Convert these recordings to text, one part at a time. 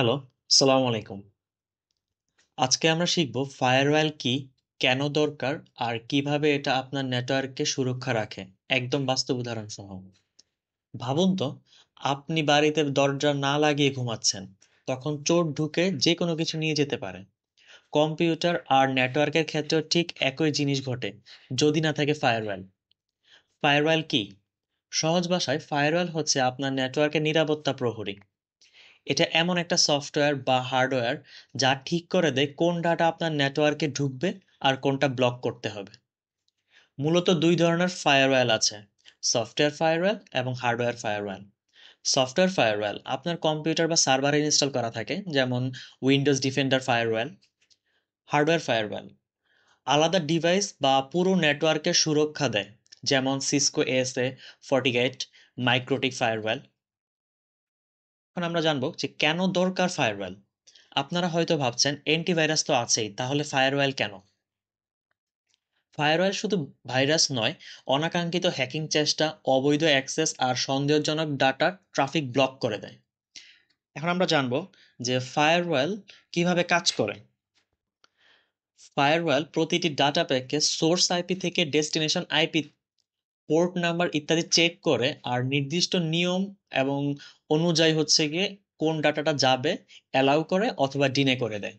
Hello, আসসালামু আলাইকুম। আজকে আমরা শিখব ফায়ারওয়াল কি, কেন দরকার আর কিভাবে এটা আপনার নেটওয়ার্ককে সুরক্ষা রাখে। একদম বাস্তব উদাহরণ সহ। ভাবুন তো, আপনি বাড়িতে দরজা না লাগিয়ে ঘুমাচ্ছেন। তখন চোর ঢুকে যে কোনো কিছু নিয়ে যেতে পারে। কম্পিউটার আর নেটওয়ার্কের ক্ষেত্রেও ঠিক একই জিনিস ঘটে, যদি না থাকে ফায়ারওয়াল। ফায়ারওয়াল কি? সহজ ভাষায় ফায়ারওয়াল হচ্ছে আপনার নেটওয়ার্কের নিরাপত্তা প্রহরী। এটা এমন একটা সফটওয়্যার বা হার্ডওয়্যার যা ঠিক করে দেয় কোন ডাটা আপনার নেটওয়ার্কে ঢুকবে আর কোনটা ব্লক করতে হবে। মূলত দুই ধরনের ফায়ারওয়াল আছে: সফটওয়্যার ফায়ারওয়াল এবং হার্ডওয়্যার ফায়ারওয়াল। সফটওয়্যার ফায়ারওয়াল আপনার কম্পিউটার বা সার্ভারে ইনস্টল করা থাকে, যেমন Windows defender firewall. Hardware firewall আলাদা ডিভাইস বা পুরো নেটওয়ার্কের সুরক্ষা দেয়, যেমন সিসকো এএসএ, ফর্টিগেট, মাইক্রোটিক ফায়ারওয়াল। এখন আমরা জানবো যে কেন দরকার ফায়ারওয়াল। আপনারা হয়তো ভাবছেন অ্যান্টিভাইরাস তো আছেই, তাহলে ফায়ারওয়াল কেন? ফায়ারওয়াল শুধু ভাইরাস নয়, অনাকাঙ্ক্ষিত হ্যাকিং চেষ্টা, অবৈধ অ্যাক্সেস আর সন্দেহজনক ডাটা ট্রাফিক ব্লক করে দেয়। এখন আমরা জানবো যে ফায়ারওয়াল কিভাবে কাজ করে। ফায়ারওয়াল প্রতিটি ডাটা প্যাককে সোর্স আইপি থেকে ডেস্টিনেশন আইপি, পোর্ট নাম্বার ইত্যাদি চেক করে আর নির্দিষ্ট নিয়ম এবং অনুযায়ী গিয়ে কোন ডাটাটা যাবে অ্যালাউ করে অথবা ডিনে করে দেয়।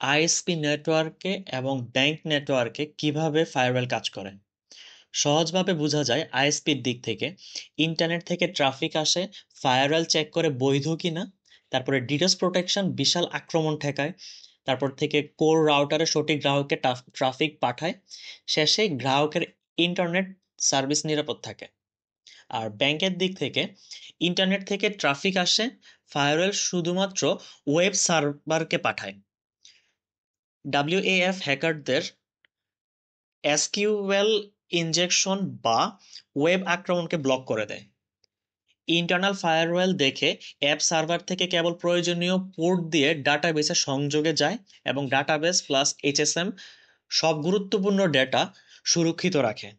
আইএসপি নেটওয়ার্কে এবং ব্যাংক নেটওয়ার্কে কিভাবে ফায়ারওয়াল কাজ করে? সহজভাবে বোঝা যায় আইএসপির দিক থেকে। ইন্টারনেট থেকে ট্রাফিক আসে, ফায়ারওয়াল চেক করে বৈধ কিনা। তারপরে ডিডোস প্রোটেকশন বিশাল আক্রমণ ঠেকায়। তারপর থেকে কোর রাউটারে সঠিক গ্রাহককে ট্রাফিক পাঠায়। শেষে গ্রাহকের ইন্টারনেট সার্ভিস নিরাপদ থাকে। আর ব্যাংকের দিক থেকে ইন্টারনেট থেকে ট্রাফিক আসে, ফায়ারওয়াল শুধুমাত্র ওয়েব সার্ভারকে পাঠায়। ডাব্লিউএএফ হ্যাকারদের এসকিউএল ইনজেকশন বা ওয়েব আক্রমণকে ব্লক করে দেয়। ইন্টারনাল ফায়ারওয়েল দেখে অ্যাপ সার্ভার থেকে কেবল প্রয়োজনীয় পোর্ট দিয়ে ডাটাবেসে সংযোগে যায় এবং ডাটাবেস প্লাস এইচএসএম সব গুরুত্বপূর্ণ ডেটা সুরক্ষিত রাখে।